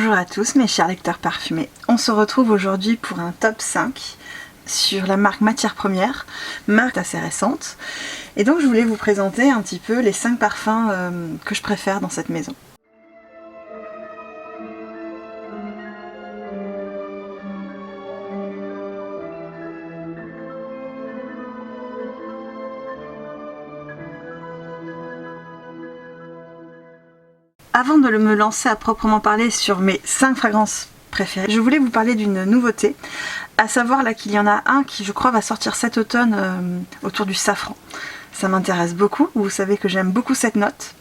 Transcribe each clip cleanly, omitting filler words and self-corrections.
Bonjour à tous mes chers lecteurs parfumés, on se retrouve aujourd'hui pour un top 5 sur la marque Matières Premières, marque assez récente, et donc je voulais vous présenter un petit peu les 5 parfums que je préfère dans cette maison. Avant de me lancer à proprement parler sur mes 5 fragrances préférées, je voulais vous parler d'une nouveauté, à savoir là qu'il y en a un qui je crois va sortir cet automne autour du safran. Ça m'intéresse beaucoup, vous savez que j'aime beaucoup cette note.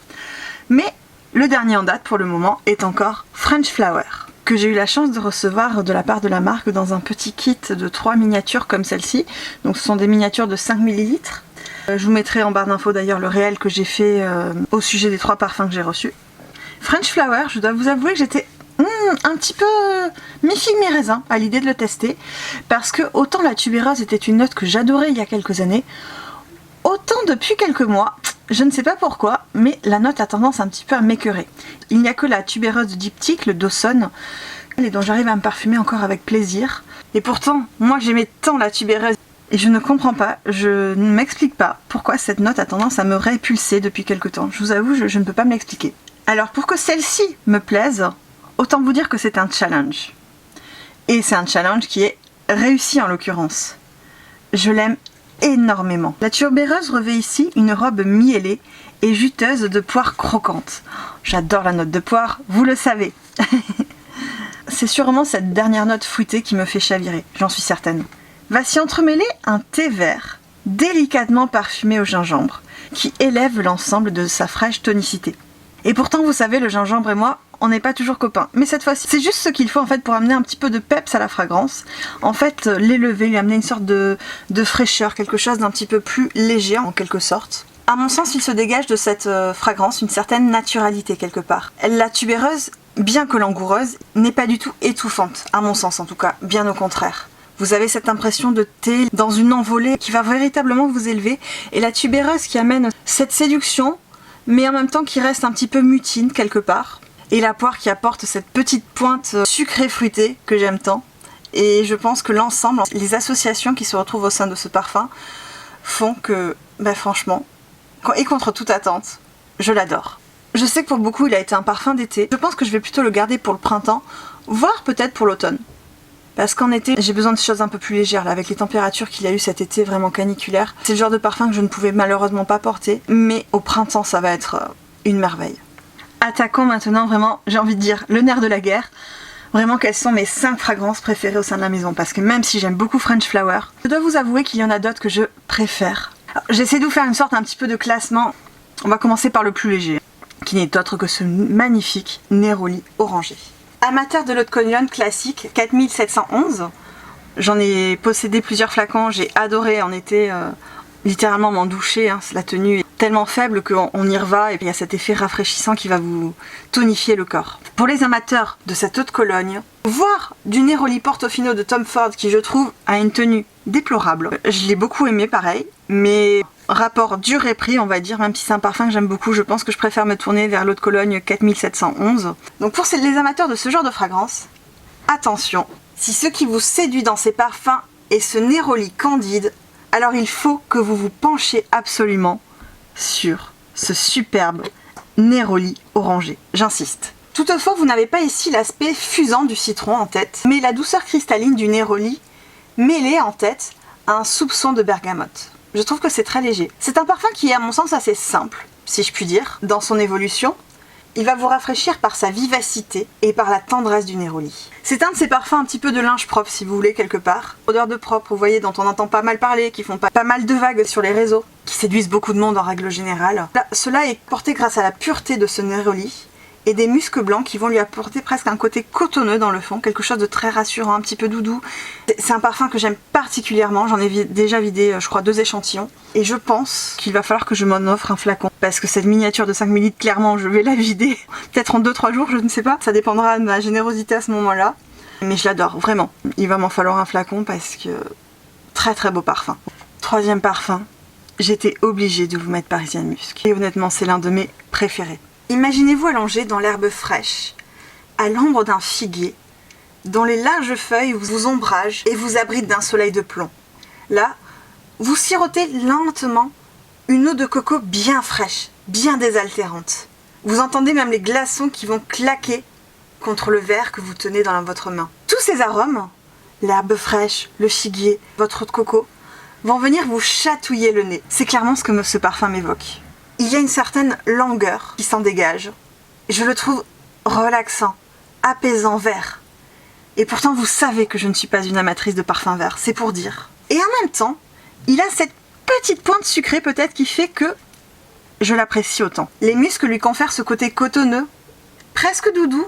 Mais le dernier en date pour le moment est encore French Flower, que j'ai eu la chance de recevoir de la part de la marque dans un petit kit de 3 miniatures comme celle-ci. Donc ce sont des miniatures de 5 ml. Je vous mettrai en barre d'infos d'ailleurs le réel que j'ai fait au sujet des 3 parfums que j'ai reçus. French Flower, je dois vous avouer que j'étais un petit peu mi-figue mi-raisin à l'idée de le tester, parce que autant la tubéreuse était une note que j'adorais il y a quelques années, autant depuis quelques mois, je ne sais pas pourquoi, mais la note a tendance un petit peu à m'écœurer. Il n'y a que la tubéreuse de diptyque, le Dawson, et dont j'arrive à me parfumer encore avec plaisir. Et pourtant, moi j'aimais tant la tubéreuse, et je ne comprends pas, je ne m'explique pas pourquoi cette note a tendance à me répulser depuis quelque temps. Je vous avoue, je ne peux pas me l'expliquer. Alors pour que celle-ci me plaise, autant vous dire que c'est un challenge. Et c'est un challenge qui est réussi en l'occurrence. Je l'aime énormément. La tubéreuse revêt ici une robe miellée et juteuse de poire croquante. J'adore la note de poire, vous le savez. C'est sûrement cette dernière note fruitée qui me fait chavirer, j'en suis certaine. Va s'y entremêler un thé vert, délicatement parfumé au gingembre, qui élève l'ensemble de sa fraîche tonicité. Et pourtant, vous savez, le gingembre et moi, on n'est pas toujours copains. Mais cette fois-ci, c'est juste ce qu'il faut en fait pour amener un petit peu de peps à la fragrance. En fait, l'élever, lui amener une sorte de fraîcheur, quelque chose d'un petit peu plus léger en quelque sorte. À mon sens, il se dégage de cette fragrance une certaine naturalité quelque part. La tubéreuse, bien que langoureuse, n'est pas du tout étouffante, à mon sens en tout cas, bien au contraire. Vous avez cette impression de thé dans une envolée qui va véritablement vous élever. Et la tubéreuse qui amène cette séduction, mais en même temps qui reste un petit peu mutine quelque part. Et la poire qui apporte cette petite pointe sucrée fruitée que j'aime tant. Et je pense que l'ensemble, les associations qui se retrouvent au sein de ce parfum font que, franchement, et contre toute attente, je l'adore. Je sais que pour beaucoup il a été un parfum d'été. Je pense que je vais plutôt le garder pour le printemps, voire peut-être pour l'automne. Parce qu'en été, j'ai besoin de choses un peu plus légères, là, avec les températures qu'il y a eu cet été vraiment caniculaire. C'est le genre de parfum que je ne pouvais malheureusement pas porter, mais au printemps, ça va être une merveille. Attaquons maintenant vraiment, j'ai envie de dire, le nerf de la guerre. Vraiment, quelles sont mes 5 fragrances préférées au sein de la maison. Parce que même si j'aime beaucoup French Flower, je dois vous avouer qu'il y en a d'autres que je préfère. J'essaie de vous faire une sorte un petit peu de classement. On va commencer par le plus léger, qui n'est autre que ce magnifique Neroli orangé. Amateur de l'eau de cologne classique 4711, j'en ai possédé plusieurs flacons, j'ai adoré en été littéralement m'en doucher, la tenue est tellement faible qu'on y reva et il y a cet effet rafraîchissant qui va vous tonifier le corps. Pour les amateurs de cette eau de Cologne, voire du Neroli Portofino de Tom Ford qui je trouve a une tenue déplorable, je l'ai beaucoup aimé pareil, mais rapport durée-prix on va dire, même si c'est un parfum que j'aime beaucoup, je pense que je préfère me tourner vers l'eau de Cologne 4711. Donc pour les amateurs de ce genre de fragrance, attention, si ce qui vous séduit dans ces parfums est ce Neroli candide, alors il faut que vous vous penchiez absolument sur ce superbe Neroli orangé, j'insiste. Toutefois, vous n'avez pas ici l'aspect fusant du citron en tête, mais la douceur cristalline du Neroli mêlée en tête à un soupçon de bergamote. Je trouve que c'est très léger. C'est un parfum qui est à mon sens assez simple, si je puis dire, dans son évolution. Il va vous rafraîchir par sa vivacité et par la tendresse du Neroli. C'est un de ces parfums un petit peu de linge propre si vous voulez quelque part. Odeur de propre, vous voyez, dont on entend pas mal parler, qui font pas mal de vagues sur les réseaux, qui séduisent beaucoup de monde en règle générale. Là, cela est porté grâce à la pureté de ce Neroli et des muscs blancs qui vont lui apporter presque un côté cotonneux dans le fond, quelque chose de très rassurant, un petit peu doudou. C'est un parfum que j'aime particulièrement, j'en ai déjà vidé je crois 2 échantillons et je pense qu'il va falloir que je m'en offre un flacon parce que cette miniature de 5 ml clairement je vais la vider, peut-être en 2-3 jours, je ne sais pas, ça dépendra de ma générosité à ce moment-là, mais je l'adore vraiment. Il va m'en falloir un flacon parce que très très beau parfum. 3e parfum, j'étais obligée de vous mettre Parisian Musk et honnêtement c'est l'un de mes préférés. Imaginez-vous allongé dans l'herbe fraîche, à l'ombre d'un figuier, dont les larges feuilles vous ombragent et vous abritent d'un soleil de plomb. Là, vous sirotez lentement une eau de coco bien fraîche, bien désaltérante. Vous entendez même les glaçons qui vont claquer contre le verre que vous tenez dans votre main. Tous ces arômes, l'herbe fraîche, le figuier, votre eau de coco, vont venir vous chatouiller le nez. C'est clairement ce que ce parfum m'évoque. Il y a une certaine langueur qui s'en dégage. Je le trouve relaxant, apaisant, vert. Et pourtant, vous savez que je ne suis pas une amatrice de parfum vert, c'est pour dire. Et en même temps, il a cette petite pointe sucrée peut-être qui fait que je l'apprécie autant. Les muscles lui confèrent ce côté cotonneux, presque doudou,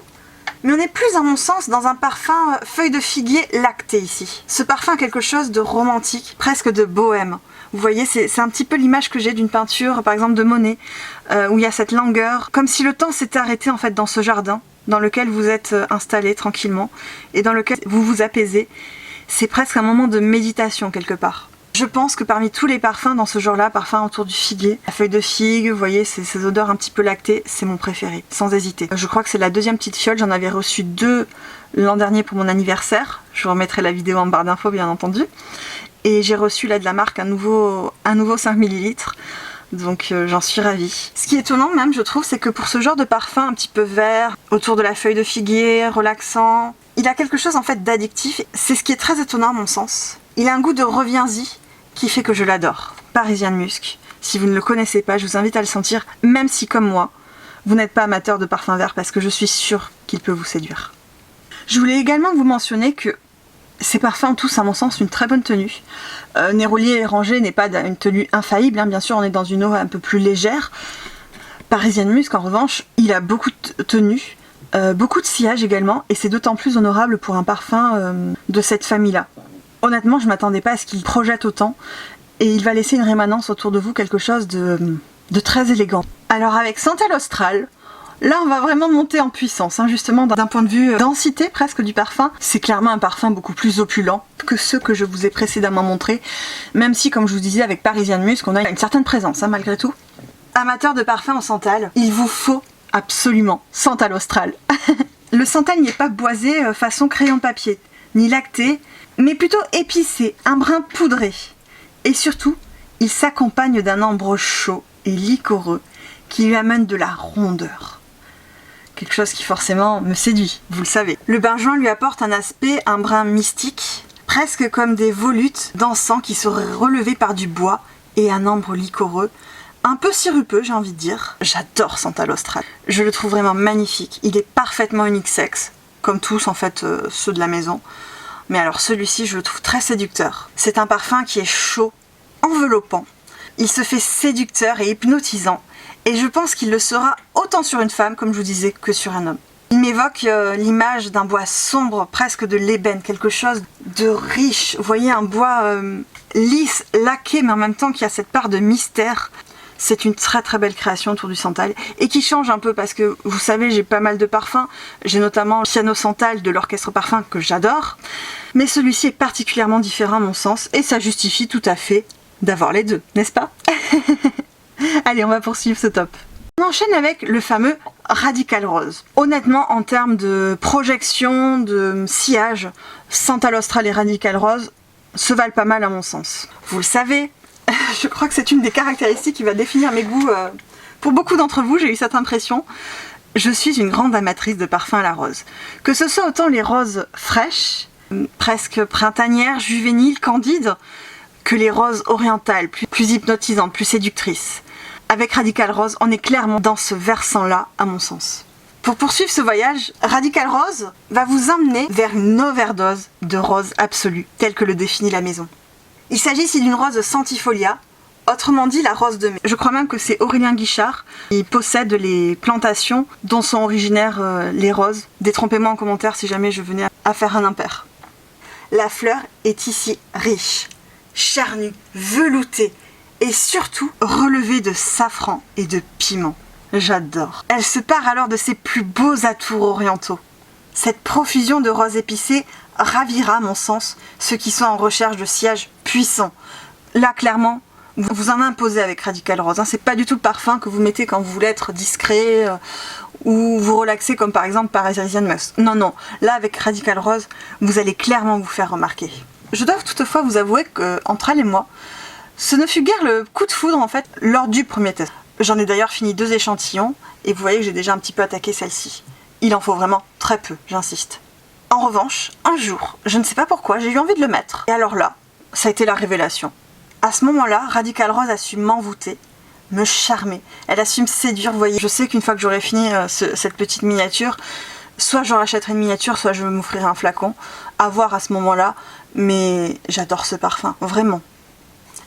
mais on est plus à mon sens dans un parfum feuille de figuier lacté ici. Ce parfum a quelque chose de romantique, presque de bohème. Vous voyez, c'est un petit peu l'image que j'ai d'une peinture, par exemple de Monet, où il y a cette langueur, comme si le temps s'était arrêté en fait dans ce jardin, dans lequel vous êtes installé tranquillement, et dans lequel vous vous apaisez. C'est presque un moment de méditation quelque part. Je pense que parmi tous les parfums dans ce genre-là, parfum autour du figuier, la feuille de figue, vous voyez, ces odeurs un petit peu lactées, c'est mon préféré, sans hésiter. Je crois que c'est la deuxième petite fiole, j'en avais reçu 2 l'an dernier pour mon anniversaire. Je vous remettrai la vidéo en barre d'infos bien entendu. Et j'ai reçu là de la marque un nouveau 5 ml. Donc j'en suis ravie. Ce qui est étonnant même, je trouve, c'est que pour ce genre de parfum un petit peu vert, autour de la feuille de figuier, relaxant, il a quelque chose en fait d'addictif. C'est ce qui est très étonnant à mon sens. Il a un goût de reviens-y qui fait que je l'adore. Parisien Musk. Si vous ne le connaissez pas, je vous invite à le sentir, même si comme moi, vous n'êtes pas amateur de parfum vert, parce que je suis sûre qu'il peut vous séduire. Je voulais également vous mentionner que ces parfums ont tous, à mon sens, une très bonne tenue. Nerolier et Rangé n'est pas une tenue infaillible, hein. Bien sûr, on est dans une eau un peu plus légère. Parisien Musk, en revanche, il a beaucoup de tenue, beaucoup de sillage également, et c'est d'autant plus honorable pour un parfum de cette famille-là. Honnêtement, je ne m'attendais pas à ce qu'il projette autant, et il va laisser une rémanence autour de vous, quelque chose de très élégant. Alors avec Santal Austral, là on va vraiment monter en puissance, hein, justement d'un point de vue densité presque du parfum. C'est clairement un parfum beaucoup plus opulent que ceux que je vous ai précédemment montrés, même si comme je vous disais avec Parisien Musk, on a une certaine présence, hein, malgré tout. Amateur de parfum en santal, il vous faut absolument Santal Austral. Le santal n'est pas boisé façon crayon de papier, ni lacté, mais plutôt épicé, un brin poudré. Et surtout, il s'accompagne d'un ambre chaud et liquoreux qui lui amène de la rondeur. Quelque chose qui forcément me séduit, vous le savez. Le benjoin lui apporte un aspect, un brin mystique, presque comme des volutes d'encens qui seraient relevés par du bois et un ambre liquoreux, un peu sirupeux j'ai envie de dire. J'adore Santal Austral. Je le trouve vraiment magnifique. Il est parfaitement unisexe, comme tous en fait ceux de la maison. Mais alors celui-ci, je le trouve très séducteur. C'est un parfum qui est chaud, enveloppant. Il se fait séducteur et hypnotisant. Et je pense qu'il le sera autant sur une femme, comme je vous disais, que sur un homme. Il m'évoque l'image d'un bois sombre, presque de l'ébène, quelque chose de riche. Vous voyez, un bois lisse, laqué, mais en même temps qui a cette part de mystère. C'est une très très belle création autour du santal et qui change un peu parce que vous savez j'ai pas mal de parfums, j'ai notamment le Piano Santal de l'Orchestre Parfum que j'adore, mais celui-ci est particulièrement différent à mon sens et ça justifie tout à fait d'avoir les deux, n'est-ce pas? Allez, on va poursuivre ce top. On enchaîne avec le fameux Radical Rose. Honnêtement, en termes de projection, de sillage, Santal Austral et Radical Rose se valent pas mal à mon sens. Vous le savez, je crois que c'est une des caractéristiques qui va définir mes goûts. Pour beaucoup d'entre vous, j'ai eu cette impression. Je suis une grande amatrice de parfums à la rose. Que ce soit autant les roses fraîches, presque printanières, juvéniles, candides, que les roses orientales, plus hypnotisantes, plus séductrices. Avec Radical Rose, on est clairement dans ce versant-là, à mon sens. Pour poursuivre ce voyage, Radical Rose va vous emmener vers une overdose de rose absolue, telle que le définit la maison. Il s'agit ici d'une rose centifolia, autrement dit la rose de mai. Je crois même que c'est Aurélien Guichard qui possède les plantations dont sont originaires les roses. Détrompez-moi en commentaire si jamais je venais à faire un impair. La fleur est ici riche, charnue, veloutée et surtout relevée de safran et de piment. J'adore. Elle se part alors de ses plus beaux atours orientaux. Cette profusion de roses épicées ravira, à mon sens, ceux qui sont en recherche de sillage puissant. Là, clairement, vous en imposez avec Radical Rose. Hein. C'est pas du tout le parfum que vous mettez quand vous voulez être discret ou vous relaxer comme par exemple Parisian Musk. Non, non, là avec Radical Rose, vous allez clairement vous faire remarquer. Je dois toutefois vous avouer qu'entre elle et moi, ce ne fut guère le coup de foudre en fait lors du premier test. J'en ai d'ailleurs fini 2 échantillons et vous voyez que j'ai déjà un petit peu attaqué celle-ci. Il en faut vraiment très peu, j'insiste. En revanche, un jour, je ne sais pas pourquoi, j'ai eu envie de le mettre. Et alors là, ça a été la révélation. À ce moment-là, Radical Rose a su m'envoûter, me charmer. Elle a su me séduire, vous voyez. Je sais qu'une fois que j'aurai fini cette petite miniature, soit j'en rachèterai une miniature, soit je m'offrirai un flacon. À voir à ce moment-là, mais j'adore ce parfum, vraiment.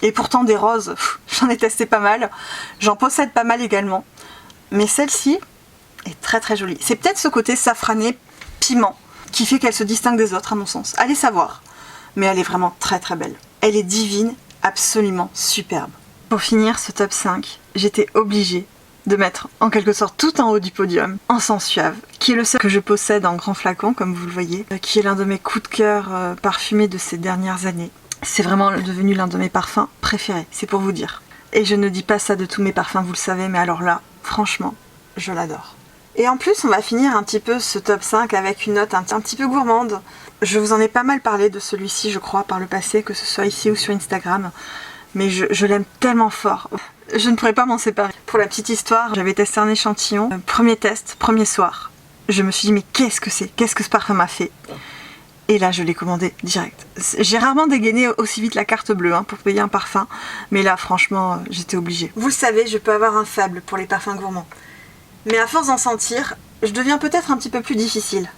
Et pourtant des roses, j'en ai testé pas mal, j'en possède pas mal également. Mais celle-ci est très très jolie. C'est peut-être ce côté safrané, piment, qui fait qu'elle se distingue des autres à mon sens. Allez savoir. Mais elle est vraiment très très belle. Elle est divine, absolument superbe. Pour finir ce top 5, j'étais obligée de mettre en quelque sorte tout en haut du podium Encens Suave, qui est le seul que je possède en grand flacon, comme vous le voyez, qui est l'un de mes coups de cœur parfumés de ces dernières années. C'est vraiment devenu l'un de mes parfums préférés, c'est pour vous dire. Et je ne dis pas ça de tous mes parfums, vous le savez, mais alors là, franchement, je l'adore. Et en plus, on va finir un petit peu ce top 5 avec une note un petit peu gourmande. Je vous en ai pas mal parlé de celui-ci, je crois, par le passé, que ce soit ici ou sur Instagram. Mais je l'aime tellement fort. Je ne pourrais pas m'en séparer. Pour la petite histoire, j'avais testé un échantillon. Premier test, premier soir. Je me suis dit, mais qu'est-ce que c'est? Qu'est-ce que ce parfum m'a fait? Et là, je l'ai commandé direct. J'ai rarement dégainé aussi vite la carte bleue pour payer un parfum. Mais là, franchement, j'étais obligée. Vous le savez, je peux avoir un faible pour les parfums gourmands. Mais à force d'en sentir, je deviens peut-être un petit peu plus difficile.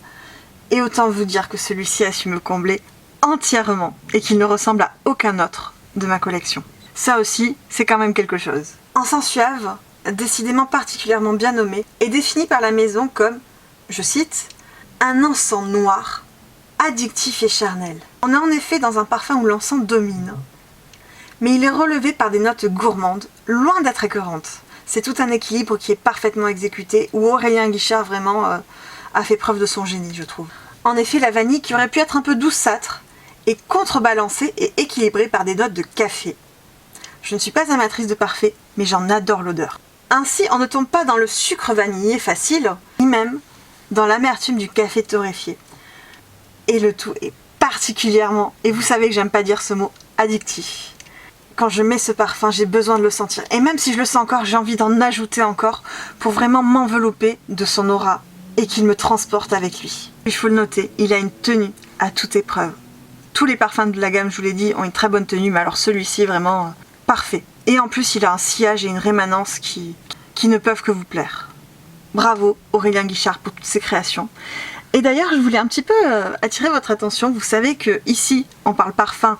Et autant vous dire que celui-ci a su me combler entièrement et qu'il ne ressemble à aucun autre de ma collection. Ça aussi, c'est quand même quelque chose. Encens Suave, décidément particulièrement bien nommé, est défini par la maison comme, je cite, un encens noir, addictif et charnel. On est en effet dans un parfum où l'encens domine, mais il est relevé par des notes gourmandes, loin d'être écœurantes. C'est tout un équilibre qui est parfaitement exécuté, où Aurélien Guichard vraiment a fait preuve de son génie, je trouve. En effet, la vanille, qui aurait pu être un peu douceâtre, est contrebalancée et équilibrée par des notes de café. Je ne suis pas amatrice de parfait, mais j'en adore l'odeur. Ainsi, on ne tombe pas dans le sucre vanillé facile, ni même dans l'amertume du café torréfié. Et le tout est particulièrement, et vous savez que j'aime pas dire ce mot, addictif. Quand je mets ce parfum, j'ai besoin de le sentir. Et même si je le sens encore, j'ai envie d'en ajouter encore pour vraiment m'envelopper de son aura et qu'il me transporte avec lui. Il faut le noter, il a une tenue à toute épreuve. Tous les parfums de la gamme, je vous l'ai dit, ont une très bonne tenue, mais alors celui-ci est vraiment parfait. Et en plus, il a un sillage et une rémanence qui ne peuvent que vous plaire. Bravo Aurélien Guichard pour toutes ces créations. Et d'ailleurs, je voulais un petit peu attirer votre attention. Vous savez que ici, on parle parfum,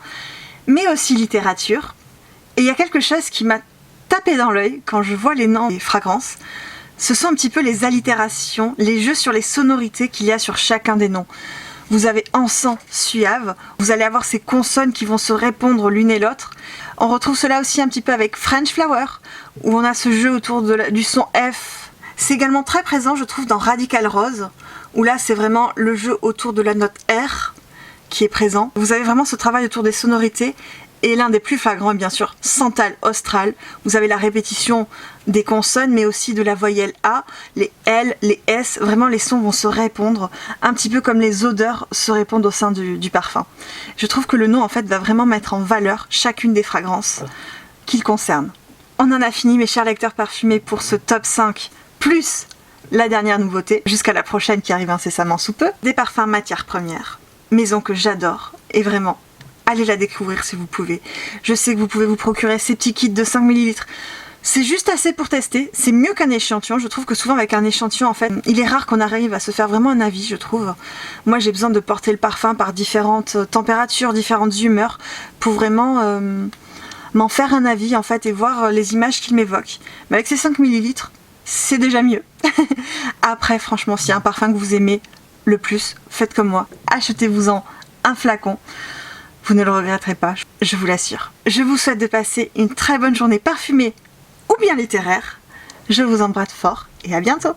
mais aussi littérature. Et il y a quelque chose qui m'a tapé dans l'œil quand je vois les noms des fragrances. Ce sont un petit peu les allitérations, les jeux sur les sonorités qu'il y a sur chacun des noms. Vous avez Encens Suave, vous allez avoir ces consonnes qui vont se répondre l'une et l'autre. On retrouve cela aussi un petit peu avec French Flower, où on a ce jeu autour du son F. C'est également très présent, je trouve, dans Radical Rose, où là c'est vraiment le jeu autour de la note R qui est présent. Vous avez vraiment ce travail autour des sonorités. Et l'un des plus flagrants est bien sûr Santal Austral. Vous avez la répétition des consonnes, mais aussi de la voyelle A, les L, les S. Vraiment, les sons vont se répondre, un petit peu comme les odeurs se répondent au sein du parfum. Je trouve que le nom, en fait, va vraiment mettre en valeur chacune des fragrances qu'il concerne. On en a fini, mes chers lecteurs parfumés, pour ce top 5, plus la dernière nouveauté, jusqu'à la prochaine qui arrive incessamment sous peu. Des parfums matières premières, maison que j'adore, et vraiment, allez la découvrir si vous pouvez. Je sais que vous pouvez vous procurer ces petits kits de 5 ml. C'est juste assez pour tester. C'est mieux qu'un échantillon. Je trouve que souvent avec un échantillon, en fait, il est rare qu'on arrive à se faire vraiment un avis, je trouve. Moi, j'ai besoin de porter le parfum par différentes températures, différentes humeurs, pour vraiment m'en faire un avis, en fait, et voir les images qu'il m'évoque. Mais avec ces 5 ml, c'est déjà mieux. Après, franchement, s'il y a un parfum que vous aimez le plus, faites comme moi. Achetez-vous-en un flacon. Vous ne le regretterez pas, je vous l'assure. Je vous souhaite de passer une très bonne journée parfumée ou bien littéraire. Je vous embrasse fort et à bientôt.